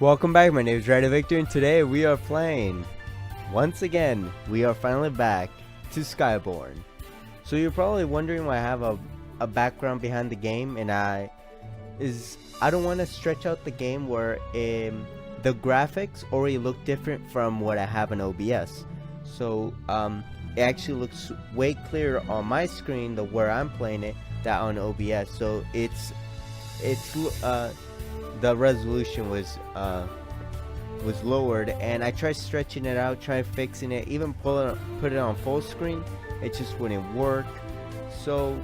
Welcome back, my name is RandomVictory, and today we are playing, once again, we are finally back to Skyborn. So you're probably wondering why I have a background behind the game, and I don't want to stretch out the game where the graphics already look different from what I have in OBS. So it actually looks way clearer on my screen than where I'm playing it than on OBS. So the resolution was lowered, and I tried stretching it out, tried fixing it, even put it on full screen. It just wouldn't work. So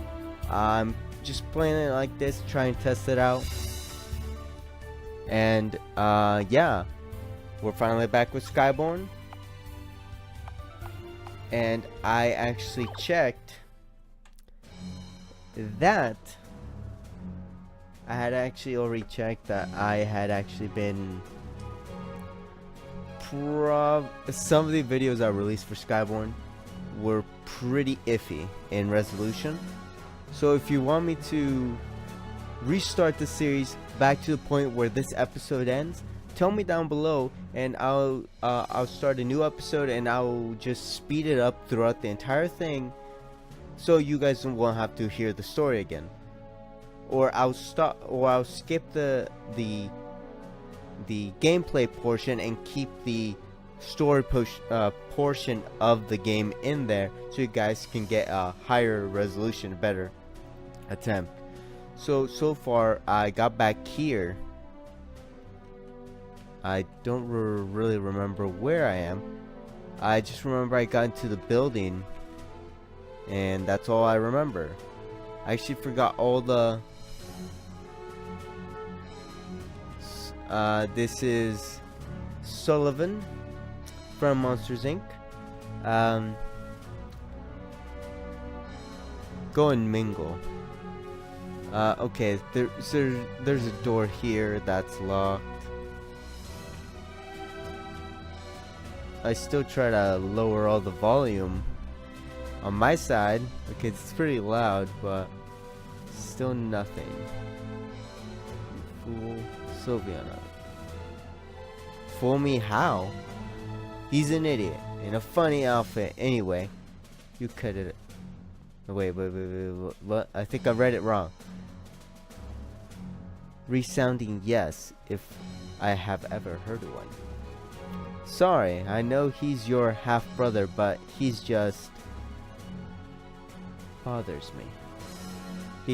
I'm just playing it like this, trying to test it out. And yeah, we're finally back with Skyborn. And I actually checked that I had actually already checked that I had actually been some of the videos I released for Skyborn were pretty iffy in resolution. So if you want me to restart the series back to the point where this episode ends, tell me down below, and I'll start a new episode, and I'll just speed it up throughout the entire thing, so you guys won't have to hear the story again. Or I'll skip the gameplay portion and keep the story portion of the game in there, so you guys can get a higher resolution, better attempt. So far I got back here. I don't really remember where I am. I just remember I got into the building, and that's all I remember. I actually forgot all the this is Sullivan from Monsters Inc. Go and mingle. Okay, there's a door here that's locked. I still try to lower all the volume on my side. Okay, it's pretty loud, but still nothing. Fool Sylviana. Fool me how? He's an idiot in a funny outfit. Anyway, you cut it. Wait. What? I think I read it wrong. Resounding yes, if I have ever heard one. Sorry, I know he's your half-brother, but he's just bothers me.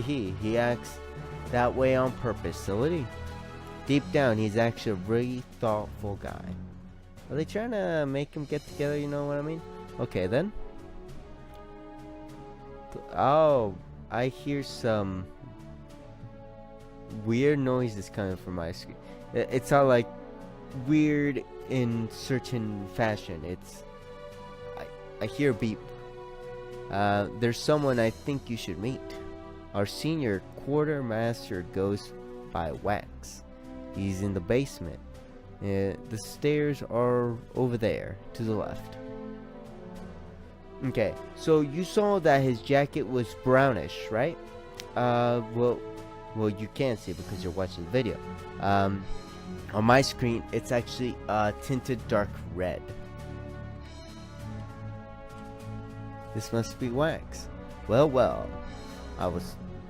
He acts that way on purpose, silly. Deep down, he's actually a really thoughtful guy. Are they trying to make him get together, you know what I mean? Okay, then. Oh, I hear some weird noises coming from my screen. It's all like weird in certain fashion. I hear a beep. There's someone I think you should meet. Our senior quartermaster goes by Wax. He's in the basement. The stairs are over there to the left. Okay, so you saw that his jacket was brownish, right? Well, you can't see because you're watching the video. On my screen, it's actually tinted dark red. This must be Wax. Well.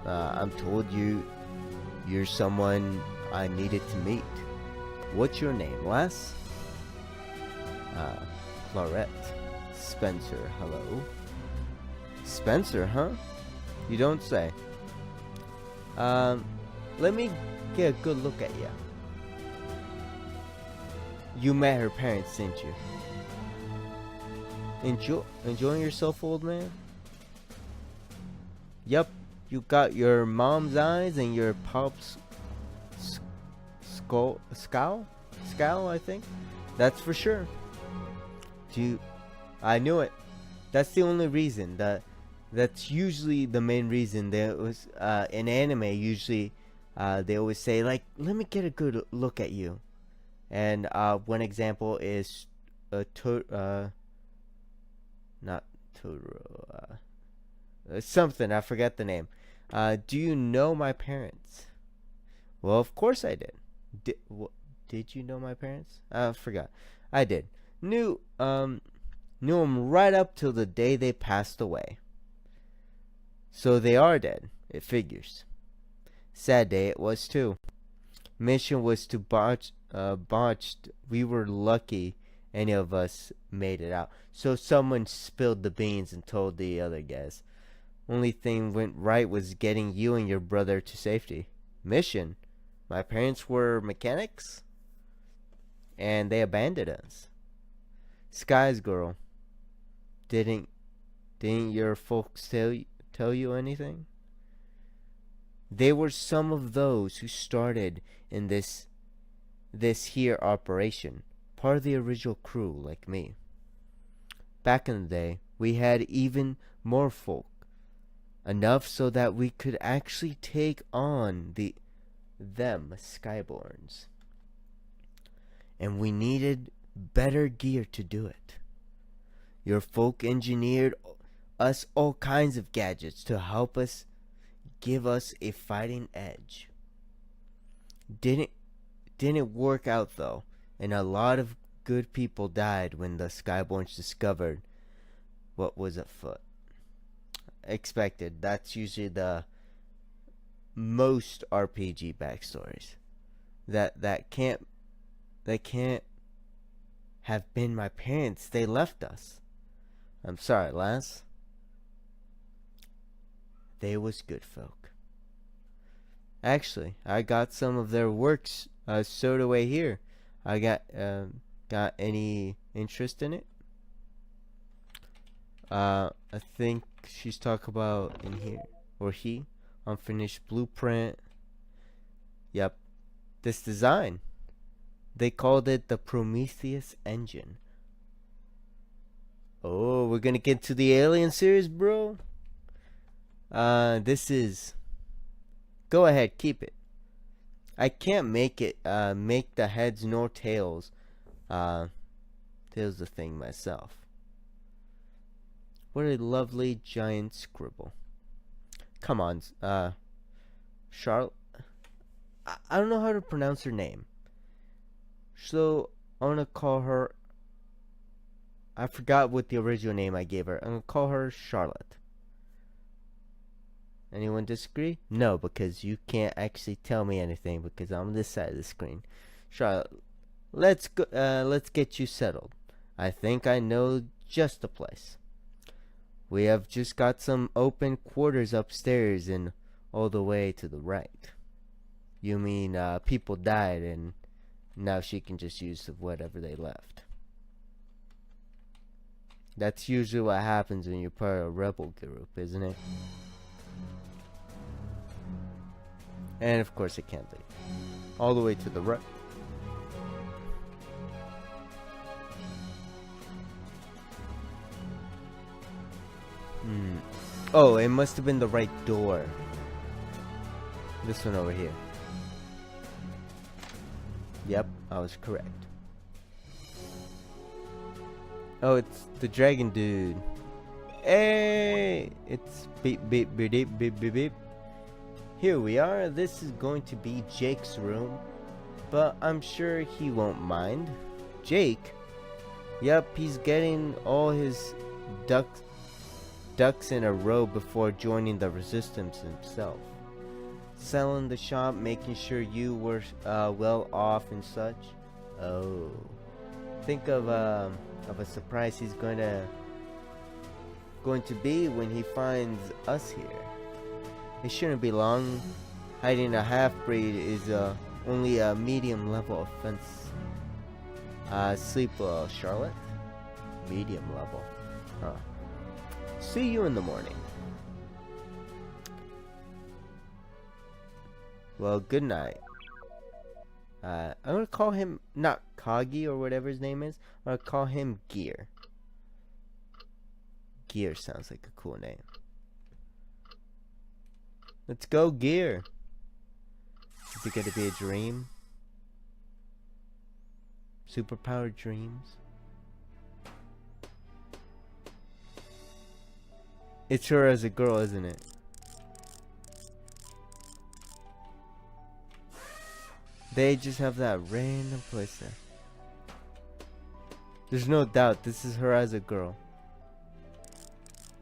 I'm told you're someone I needed to meet. What's your name, lass? Clarette. Spencer, hello. Spencer, huh? You don't say. Let me get a good look at you. You met her parents, didn't you? Enjoying yourself, old man? Yep, you got your mom's eyes and your pop's scowl, I think. That's for sure. I knew it. That's the only reason. That's usually the main reason. There was in anime. Usually, they always say like, "Let me get a good look at you." And one example is not Totoro. Something, I forget the name. Do you know my parents? Well, of course I did. Did you know my parents? I forgot. I did. Knew them right up till the day they passed away. So they are dead. It figures. Sad day it was too. Mission was to botched. We were lucky any of us made it out. So someone spilled the beans and told the other guys. Only thing went right was getting you and your brother to safety. Mission? My parents were mechanics? And they abandoned us. Skies girl. Didn't your folks tell you anything? They were some of those who started in this here operation. Part of the original crew, like me. Back in the day, we had even more folk. Enough so that we could actually take on them Skyborns. And we needed better gear to do it. Your folk engineered us all kinds of gadgets to help us give us a fighting edge. Didn't work out though, and a lot of good people died when the Skyborns discovered what was afoot. Expected. That's usually the most RPG backstories. That can't have been my parents. They left us. I'm sorry, lass. They was good folk. Actually, I got some of their works stowed away here. I got any interest in it? I think she's talking about in here, or he, unfinished blueprint. Yep, this design. They called it the Prometheus engine. Oh, we're gonna get to the Alien series, bro. This is. Go ahead, keep it. I can't make it. Make the heads nor tails. Tails the thing myself. What a lovely giant scribble. Come on, Charlotte. I don't know how to pronounce her name. So I'm gonna call her. I forgot what the original name I gave her. I'm gonna call her Charlotte. Anyone disagree? No, because you can't actually tell me anything because I'm on this side of the screen. Charlotte, let's go. Let's get you settled. I think I know just the place. We have just got some open quarters upstairs and all the way to the right. You mean people died and now she can just use whatever they left. That's usually what happens when you're part of a rebel group, isn't it? And of course it can't leave. All the way to the right. Oh, it must have been the right door. This one over here. Yep, I was correct. Oh, it's the dragon dude. Hey! It's beep beep beep beep beep beep beep. Here we are. This is going to be Jake's room, but I'm sure he won't mind. Jake? Yep, he's getting all his ducks in a row before joining the resistance himself. Selling the shop, making sure you were well off and such. Oh, think of a surprise he's going to be when he finds us here. It shouldn't be long. Hiding a half-breed is only a medium level offense. Sleep well, Charlotte. Medium level. Huh. See you in the morning. Well, good night. I'm gonna call him not Kagi or whatever his name is. I'm gonna call him Gear. Gear sounds like a cool name. Let's go, Gear. Is it gonna be a dream? Superpowered dreams? It's her as a girl, isn't it? They just have that random place there. There's no doubt this is her as a girl.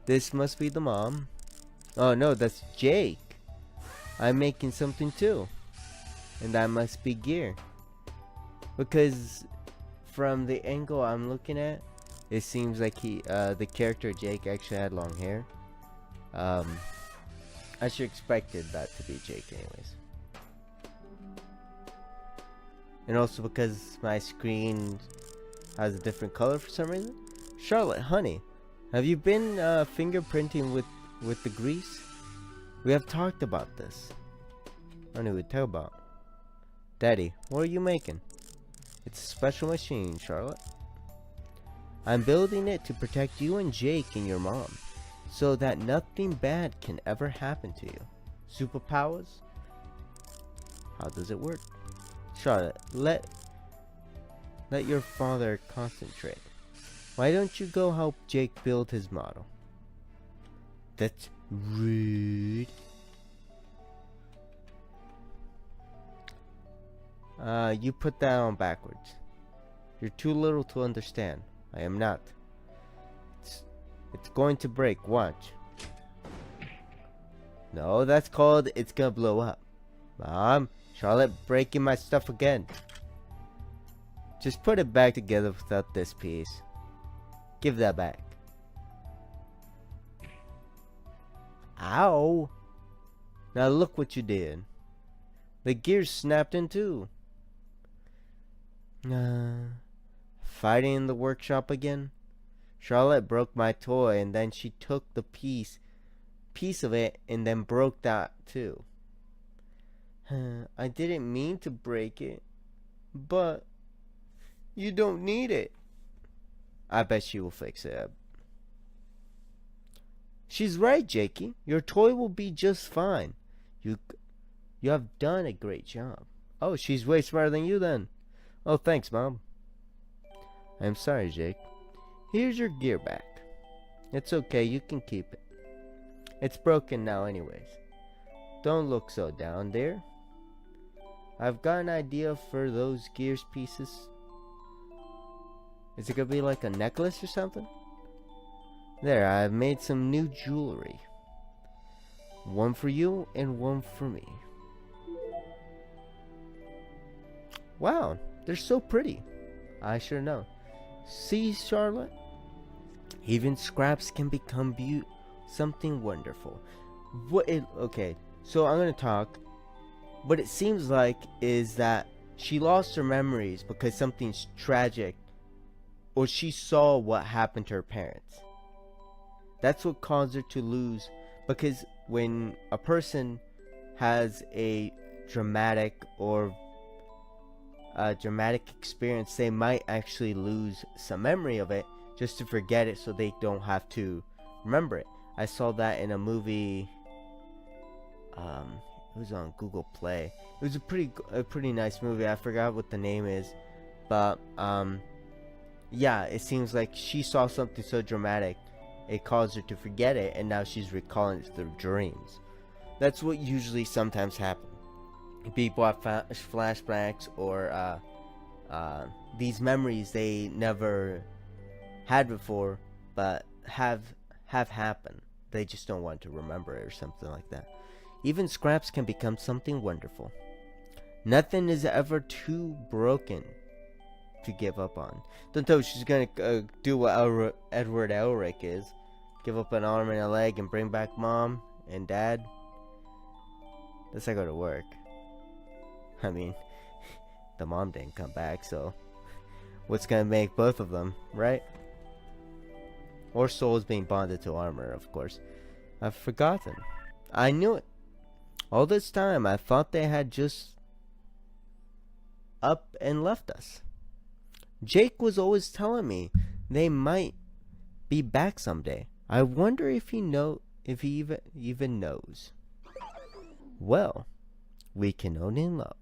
This must be the mom. Oh no, that's Jake. I'm making something too. And that must be Gear. Because from the angle I'm looking at, it seems like the character Jake actually had long hair. I should expected that to be Jake anyways. And also because my screen has a different color for some reason. Charlotte, honey, have you been fingerprinting with the grease? We have talked about this. I don't know what to tell about. Daddy, what are you making? It's a special machine, Charlotte. I'm building it to protect you and Jake and your mom, so that nothing bad can ever happen to you. Superpowers? How does it work? Charlotte, let your father concentrate. Why don't you go help Jake build his model? That's rude. You put that on backwards. You're too little to understand. I am not. It's going to break. Watch. No, that's called it's gonna blow up. Mom, Charlotte breaking my stuff again. Just put it back together without this piece. Give that back. Ow. Now look what you did. The gears snapped in two. Fighting in the workshop again? Charlotte broke my toy and then she took the piece of it and then broke that too. I didn't mean to break it, but you don't need it. I bet she will fix it. She's right, Jakey. Your toy will be just fine. You have done a great job. Oh, she's way smarter than you then. Oh, thanks, Mom. I'm sorry, Jake. Here's your gear back. It's okay, you can keep it. It's broken now anyways. Don't look so down there. I've got an idea for those gears pieces. Is it gonna be like a necklace or something? There, I've made some new jewelry. One for you and one for me. Wow, they're so pretty. I sure know. See, Charlotte? Even scraps can become something wonderful. Okay, so I'm gonna talk. What it seems like is that she lost her memories because something's tragic, or she saw what happened to her parents. That's what caused her to lose, because when a person has a dramatic experience, they might actually lose some memory of it just to forget it so they don't have to remember it. I saw that in a movie. It was on Google Play. It was a pretty nice movie. I forgot what the name is, but yeah, it seems like she saw something so dramatic it caused her to forget it, and now she's recalling it through dreams. That's what usually sometimes happens. People have flashbacks or these memories they never had before, but have happened. They just don't want to remember it or something like that. Even scraps can become something wonderful. Nothing is ever too broken to give up on. Don't tell her she's gonna do what Edward Elric is. Give up an arm and a leg and bring back mom and dad. That's not gonna work. I mean, the mom didn't come back, so what's gonna make both of them, right? Or souls being bonded to armor, of course. I've forgotten. I knew it. All this time, I thought they had just up and left us. Jake was always telling me they might be back someday. I wonder if he even knows. Well, we can only know.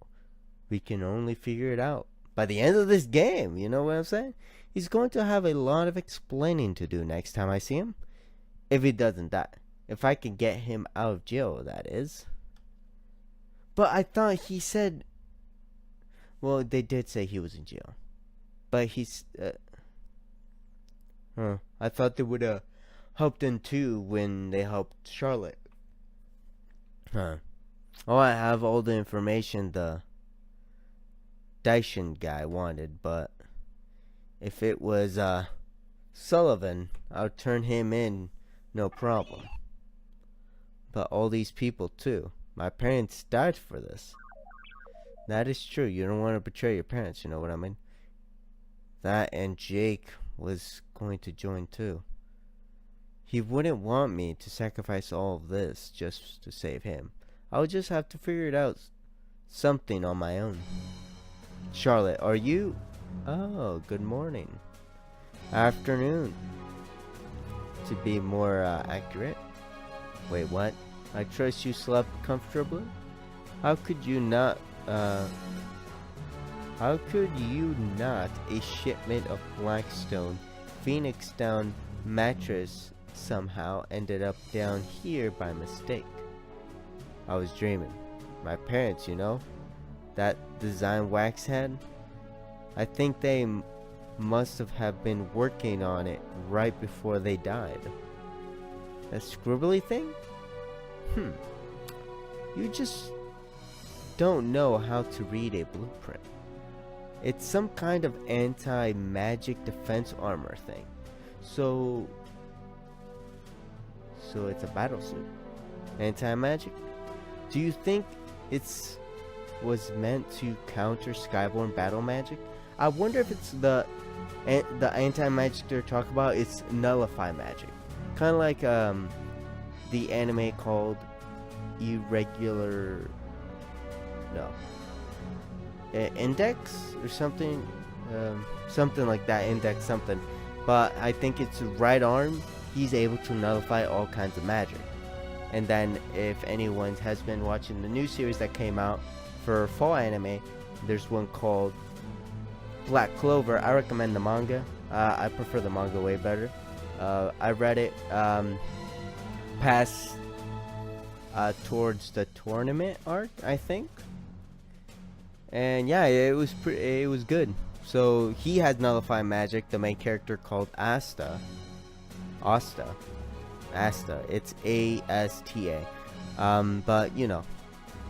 We can only figure it out by the end of this game. You know what I'm saying? He's going to have a lot of explaining to do next time I see him. If he doesn't die. If I can get him out of jail, that is. But I thought he said Well, they did say he was in jail. But he's... I thought they would have helped him too when they helped Charlotte. Oh, I have all the information the Dyson guy wanted, but if it was Sullivan, I'll turn him in, no problem. But all these people too. My parents died for this. That is true. You don't want to betray your parents, you know what I mean? That and Jake was going to join too. He wouldn't want me to sacrifice all of this just to save him. I would just have to figure it out something on my own. Charlotte, are you... Oh, good morning. Afternoon. To be more accurate. Wait, what? I trust you slept comfortably? How could you not... How could you not? A shipment of Blackstone Phoenix down mattress somehow ended up down here by mistake. I was dreaming. My parents, you know, that design wax had. I think they must have been working on it right before they died. That scribbly thing? You just don't know how to read a blueprint. It's some kind of anti-magic defense armor thing. So it's a battle suit. Anti-magic? Do you think was meant to counter Skyborn battle magic? I wonder if it's the anti-magic they're talking about. It's nullify magic, kind of like the anime called Irregular. No. Index or something, something like that. Index something, but I think it's right arm. He's able to nullify all kinds of magic. And then if anyone has been watching the new series that came out for fall anime, there's one called Black Clover. I recommend the manga. I prefer the manga way better. I read it past towards the tournament arc, I think. And yeah, it was good. So he has nullify magic. The main character called Asta. It's A-S-T-A. But you know,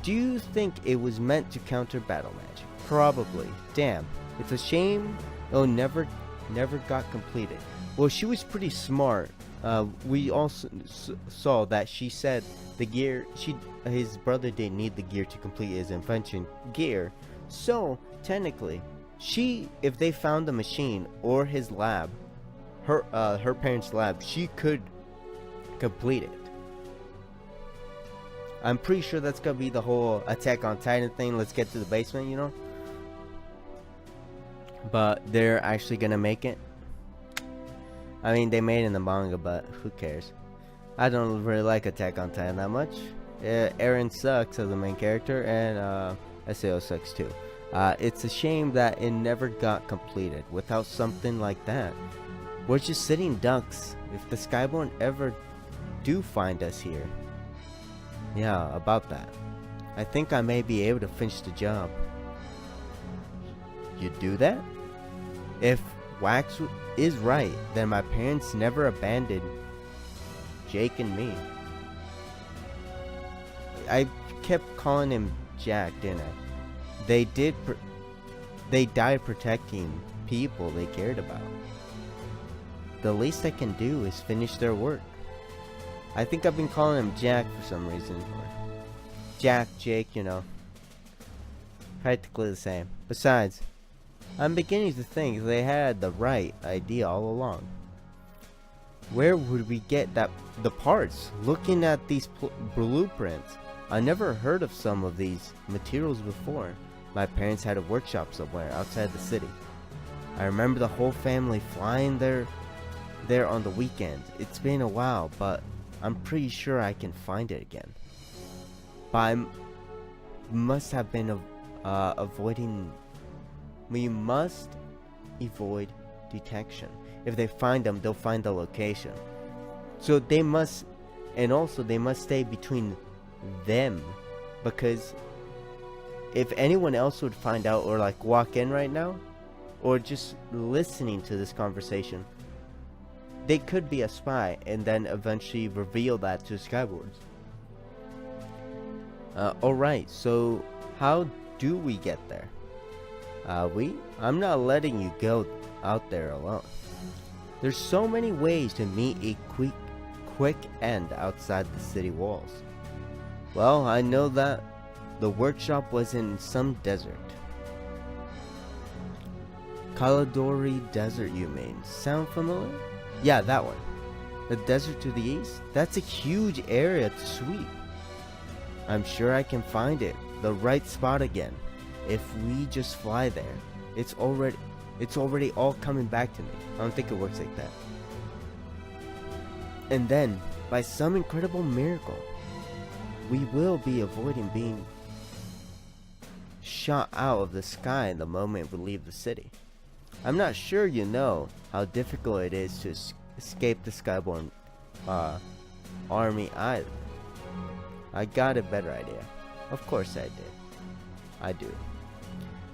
do you think it was meant to counter battle magic? Probably. Damn, it's a shame. Oh, never got completed. Well, she was pretty smart. We also saw that she said the gear. His brother didn't need the gear to complete his invention gear. So technically, if they found the machine or his lab, her parents' lab, she could complete it. I'm pretty sure that's gonna be the whole Attack on Titan thing. Let's get to the basement, you know. But they're actually gonna make it. I mean, they made it in the manga, but who cares? I don't really like Attack on Titan that much. Eren sucks as the main character, and SAO sucks too. It's a shame that it never got completed. Without something like that, we're just sitting ducks. If the Skyborn ever do find us here, yeah, about that, I think I may be able to finish the job. You do that? If Wax is right, then my parents never abandoned Jake and me. I kept calling him Jack, didn't I? They died protecting people they cared about. The least I can do is finish their work. I think I've been calling him Jack for some reason. Jack, Jake, you know. Practically the same. Besides, I'm beginning to think they had the right idea all along. Where would we get the parts? Looking at these blueprints, I never heard of some of these materials before. My parents had a workshop somewhere outside the city. I remember the whole family flying there on the weekend. It's been a while, but I'm pretty sure I can find it again. But I must have been avoiding. We must avoid detection. If they find them, they'll find the location. So they must, and also they must stay between them, because if anyone else would find out or like walk in right now, or just listening to this conversation, they could be a spy and then eventually reveal that to Skyborn. Alright, so how do we get there? I'm not letting you go out there alone. There's so many ways to meet a quick end outside the city walls. Well, I know that the workshop was in some desert. Kaladori Desert, you mean? Sound familiar? Yeah, that one. The desert to the east? That's a huge area to sweep. I'm sure I can find it, the right spot again. If we just fly there, it's already all coming back to me. I don't think it works like that. And then, by some incredible miracle, we will be avoiding being shot out of the sky the moment we leave the city. I'm not sure you know how difficult it is to escape the Skyborn army either. I got a better idea. Of course I did. I do.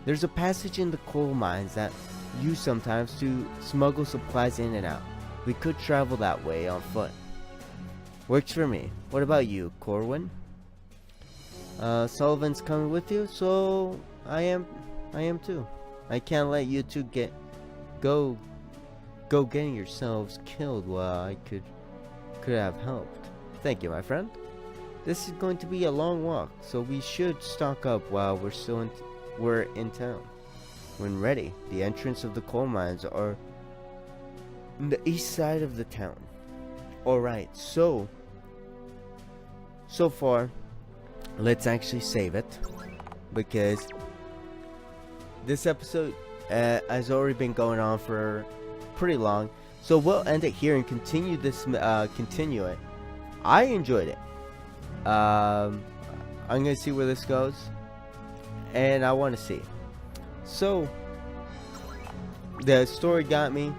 There's a passage in the coal mines that use sometimes to smuggle supplies in and out. We could travel that way on foot. Works for me. What about you, Corwin? Sullivan's coming with you, so I am too. I can't let you two go getting yourselves killed while I could have helped. Thank you, my friend. This is going to be a long walk, so we should stock up while we're in town. When ready, the entrance of the coal mines are on the east side of the town. Alright, so far, let's actually save it, because this episode has already been going on for pretty long. So we'll end it here and continue it. I enjoyed it. I'm gonna see where this goes, and I want to see. So the story got me.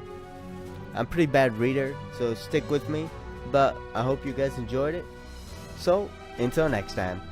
I'm a pretty bad reader, so stick with me, but I hope you guys enjoyed it. So until next time.